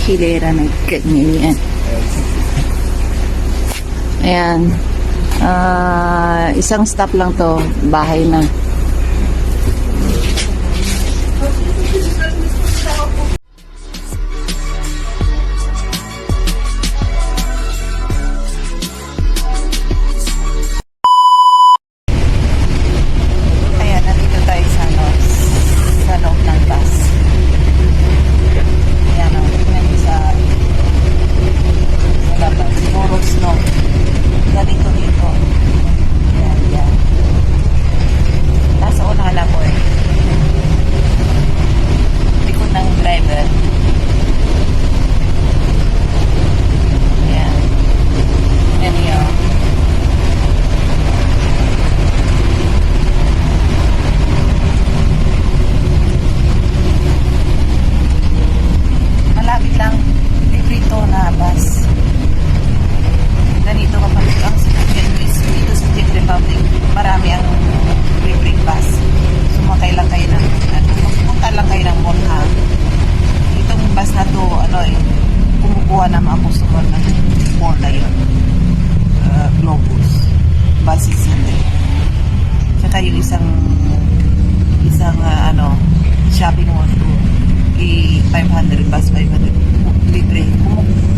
hilera na ganyan yan. Ayan. Isang stop lang to, bahay na. Ayan, nandito tayo sa loob ng bus. Ayan, tingnan sa labas. Puro snow. Ganito dito. Ayan, yan. Nasa unahan ako eh. Likod ng driver. Ayan. Ayan yun. Malapit lang. Librito na bus. Ganito kapag ang dito sa Czech Republic, marami ang libreng bus. Sumakay lang kayo ng, punta lang kayo ng Monha. Itong bus na to, kumukuha ng mga customer ng mall na yun. Globus. Buses hindi. Tsaka yung isang shopping mall to 500 bus, 500 libre.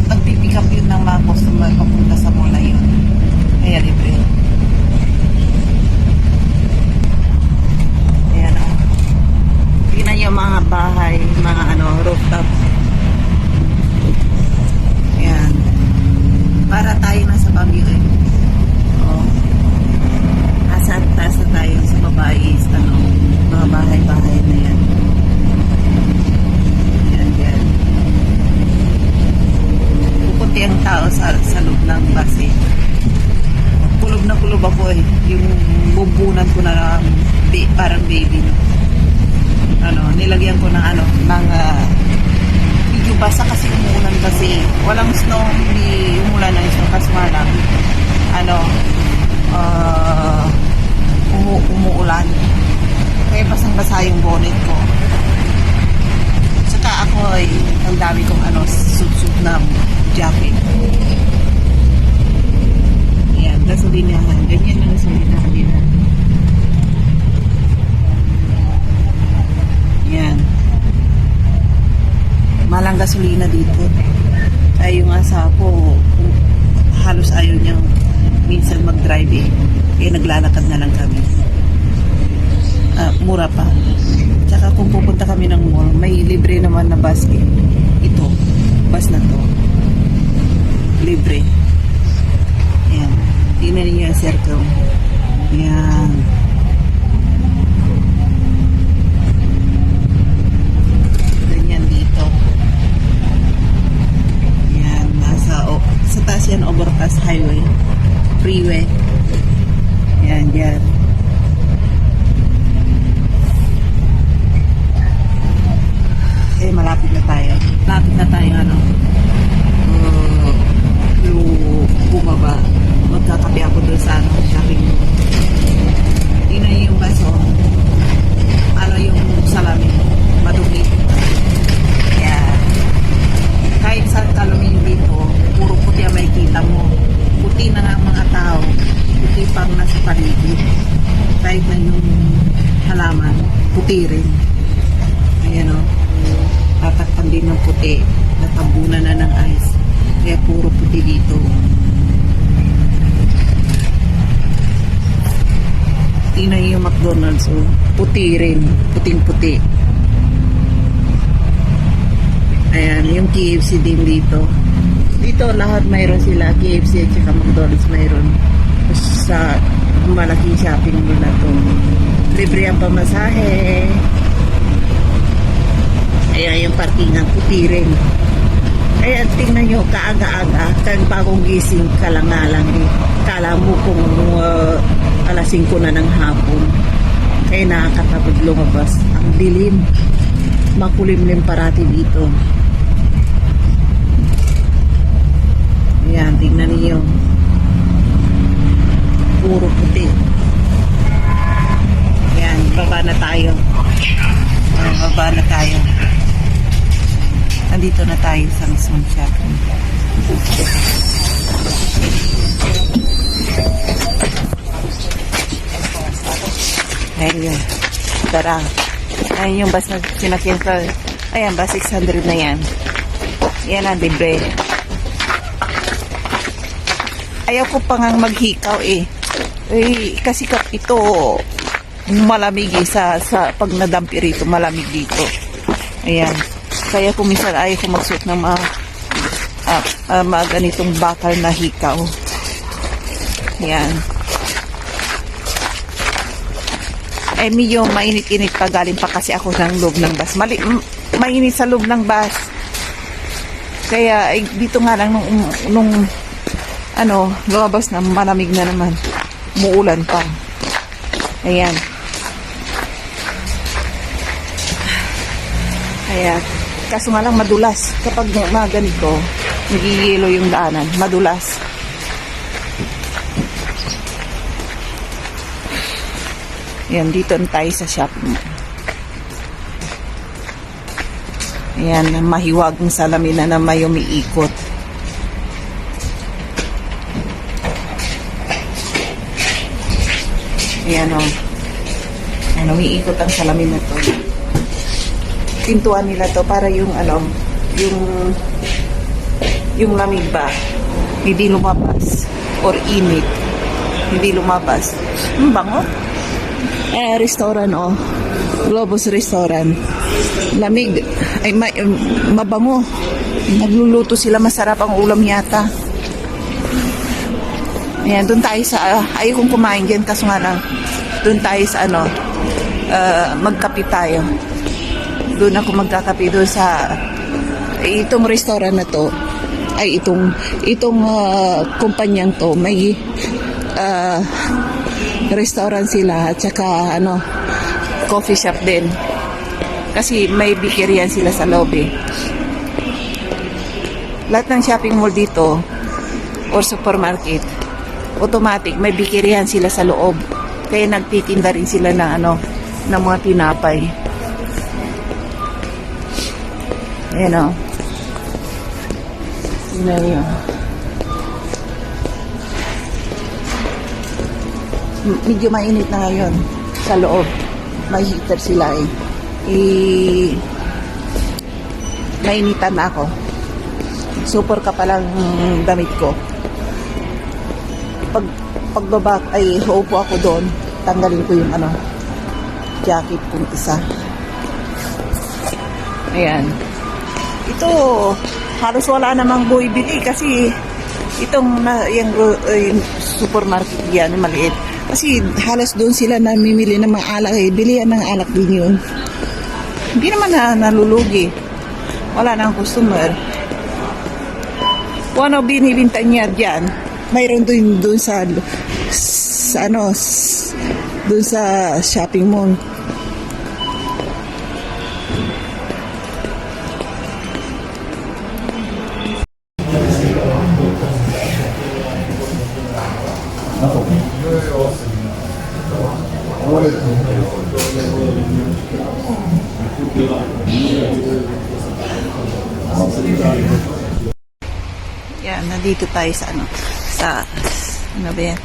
Nagpipick up yun ng mga customer papunta sa mall na yun. Kaya libre. Ayan o. Tingnan nyo mga bahay, mga rooftop. Ayan. Para tayo nasa Baguio eh. O. Nasa taas na tayo sa baba is mga bahay-bahay na yan. Pupunti ang tao sa loob ng bus eh. Kulob na kulob ako eh. Yung bumbunan ko na parang baby. Nilagyan ko ng medyo basa kasi umuulan kasi. Walang snow, hindi umulan ng snow kasi lang. Umuulan. Kaya basang-basa yung bonnet ko. Saka ako ay ang dami kong suit na jacket. Ayan, gasolinahan. Ganyan lang gasolinahan nila. Ayan. Malang gasolina dito. Ay yung asawa ko, halos ayaw niyang minsan mag-drive eh. Kaya naglalakad na lang kami. Mura pa. Tsaka kung pupunta kami ng mall, may libre naman na bus eh. Ito, bus na to. Libre. Ayan. Tingnan niyo yung circle. Ayan. Ganyan dito. Ayan. Sa taas yan, overpass highway. Freeway. Ayan, dyan. Malapit na tayo. Malapit na tayo, bumaba. Magkakape ako doon sa shopping. Tingnan niyo yung baso. Yung salamin. Madumi. Kaya, kahit sa kaluming dito, puro puti ang makikita mo. Puti na nga ang mga tao. Puti pang nasa paligid. Kahit na yung halaman, puti rin. Ayan o. Tatakpan din ng puti. Natabunan na ng ice. Kaya puro puti dito. Tingnan yung McDonald's. Puti rin. Puting-puti. Ayan. Yung KFC din dito. Dito lahat mayroon sila. KFC at saka McDonald's mayroon. Sa malaking shopping mall na to. Libre ang pamasahe. Ayan yung parkingan, puti rin. Ayan, tingnan nyo, kaaga-aga, kag bagong gising ka lang nga lang eh. Kala mo kung alas 5 na ng hapon. Kaya nakakatabad lumabas. Ang dilim. Makulimlim parati dito. Ayan, tingnan niyo. Puro puti. Ayan, baba na tayo. Baba na tayo. Nandito na tayo sa mismong shopping. Ayun yun. Tara. Ayun yung bus na sinakyan ko. Ayan, bus 600 na yan. Yan ang libre. Ayaw ko pa nga maghikaw eh. Eh, kasi ito malamig eh. Pag nadampi rito, malamig dito. Ayan. Kaya kung minsan ayaw ko magsuot ng mga ganitong bakal na hikaw. Ayan. Eh, medyo mainit-init pa galing pa kasi ako ng loob ng bus. Mainit sa loob ng bus. Kaya, dito nga lang nung lumabas na malamig na naman. Muulan pa. Ayan. Ayan. Kaso nga lang madulas. Kapag mga ganito, nagigilo yung daanan. Madulas. Ayan, dito tayo sa shopping. Ayan, mahiwagang salamin na may umiikot. Ayan o. Ayan, umiikot ang salamin na to. Pintuan nila to para yung yung lamig ba hindi lumabas or init hindi lumabas. Bango. Restaurant Globus Restaurant. Lamig. Ay, mabango. Nagluluto sila. Masarap ang ulam yata. Ayan, doon tayo sa... ayaw kong kumain dyan. Kaso nga lang, doon tayo sa magkape tayo. Doon ako magkakape doon sa... itong restaurant na to. Ay, itong kumpanyang to. May... restaurant sila at saka coffee shop din kasi may bikerian sila sa lobby. Lahat ng shopping mall dito or supermarket automatic may bikerian sila sa loob, kaya nagtitinda rin sila ng mga tinapay. Ayan o. Ayan. Medyo mainit na ngayon sa loob. May heater sila eh. Mainitan na ako. Super ka palang damit ko. Pagbaba ay uupo ako doon. Tanggalin ko yung jacket kong isa. Ayan. Ito halos wala namang bumibili kasi itong yung supermarket yan maliit. Kasi halos doon sila namimili ng mga alak eh. Bilihan ng alak din yun. Hindi naman nalulugi. Wala nang customer. Kung ano binibinta niya dyan, mayroon doon sa doon sa shopping mall. Yan, nandito tayo sa ano ba yan?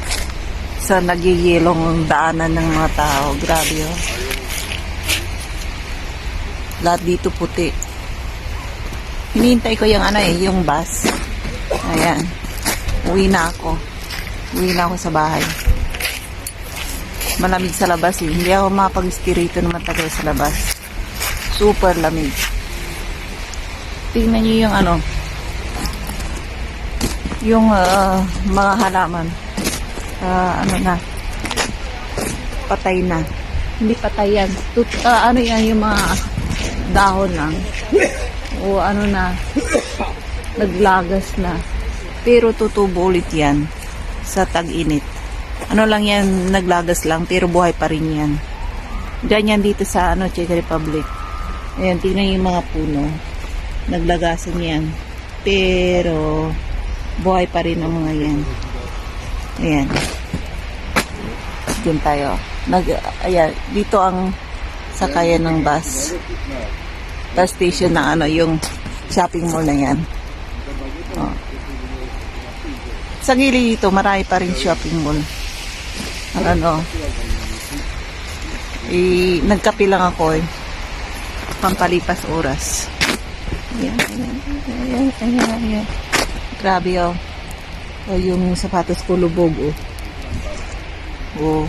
Sa nagigilong daanan ng mga tao. Grabe oh. Lahat dito puti. Hinihintay ko yung bus. Ayan. Uwi na ako sa bahay. Malamig sa labas eh. Hindi ako makapag-espiritu na matagal sa labas. Super lamig. Tingnan nyo yung mga halaman. Patay na. Hindi patay yan. Yung mga dahon lang. O naglagas na. Pero tutubo ulit yan sa tag-init. Lang yan, naglagas lang, pero buhay pa rin yan. Ganyan dito sa Czech Republic. Ayan, tingnan yung mga puno. Naglagasan yan. Pero buhay pa rin ang mga yan. Ayan. Doon tayo. Ayan, dito ang sakayan ng bus. Bus station na yung shopping mall na yan. Oh. Sa gilid dito, marami pa rin shopping mall. Ano, nagkape lang ako eh. Pampalipas oras. Ayan, ayan, ayan, ayan, ayan. Grabe oh. Oh, yung sapatos ko lubog oh. Oh.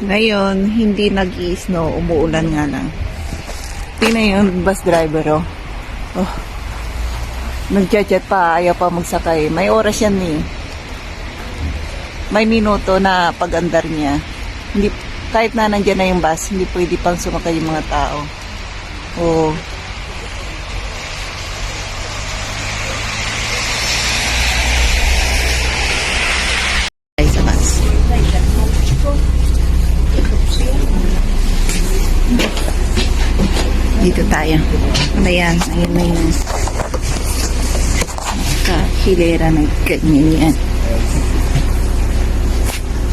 Ngayon, hindi nag-i-snow, umuulan nga lang. Tingnan yung bus driver oh. Oh. Nag-chat pa, ayaw pa magsakay. May oras yan eh. May minuto na pag-andar niya. Hindi, kahit na nandiyan na yung bus, hindi pwede pang sumakay yung mga tao. Oh. Ay, sa bus. Dito tayo. Ayan, ayun na yun. Hilera na ganyan yan.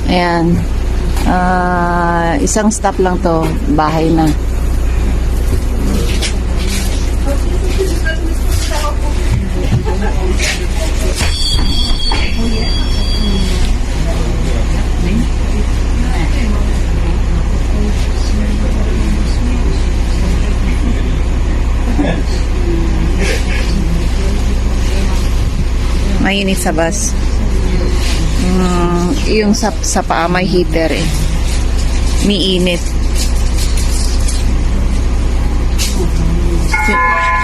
Ayan. Isang stop lang to. Bahay na. Mainit sa bus. Yung sa paa may heater eh. Miinit.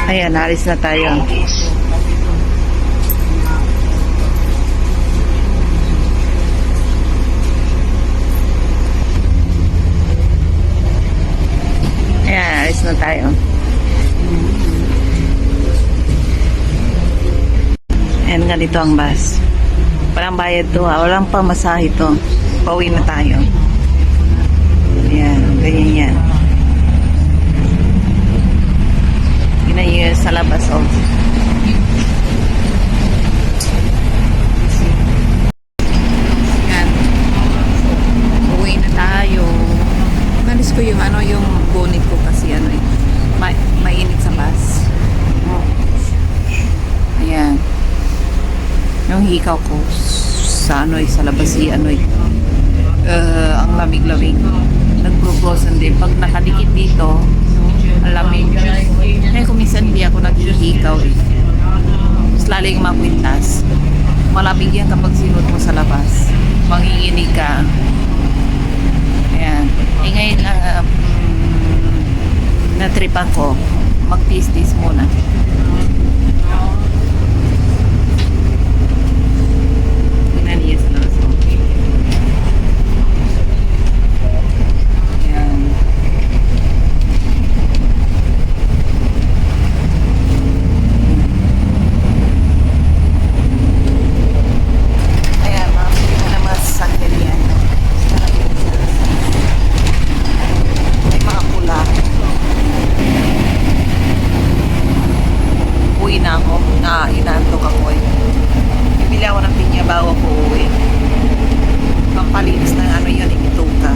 Ayan, alis na tayo. Ayan, alis na tayo. Ayan, ganito ang bus. Walang bayad to ha. Walang pamasahe to. Pauwi na tayo. Ayan, ganyan yan. Yun na yun sa labas oh. Ayan. Pauwi na tayo. Nalis ko yung ano, yung bonnet ko kasi ano eh. Mainit sa bus. Ayan. Yung hikaw ko sa ano sa labas ano ang lamig-lamig. Nagprogrosan din. Pag nakadikit dito, ang lamig. Kaya kung minsan hindi ako naghihikaw eh. Mas laling makwintas. Malamig yan kapag sinuot mo sa labas. Manginginig ka. Ayan. Eh ngayon natripan ko. Mag-tis-tis muna. Inaantok ako eh. Bibili ako ng pinya bago ako uwi. Pampalinis ng ano yun, ituka.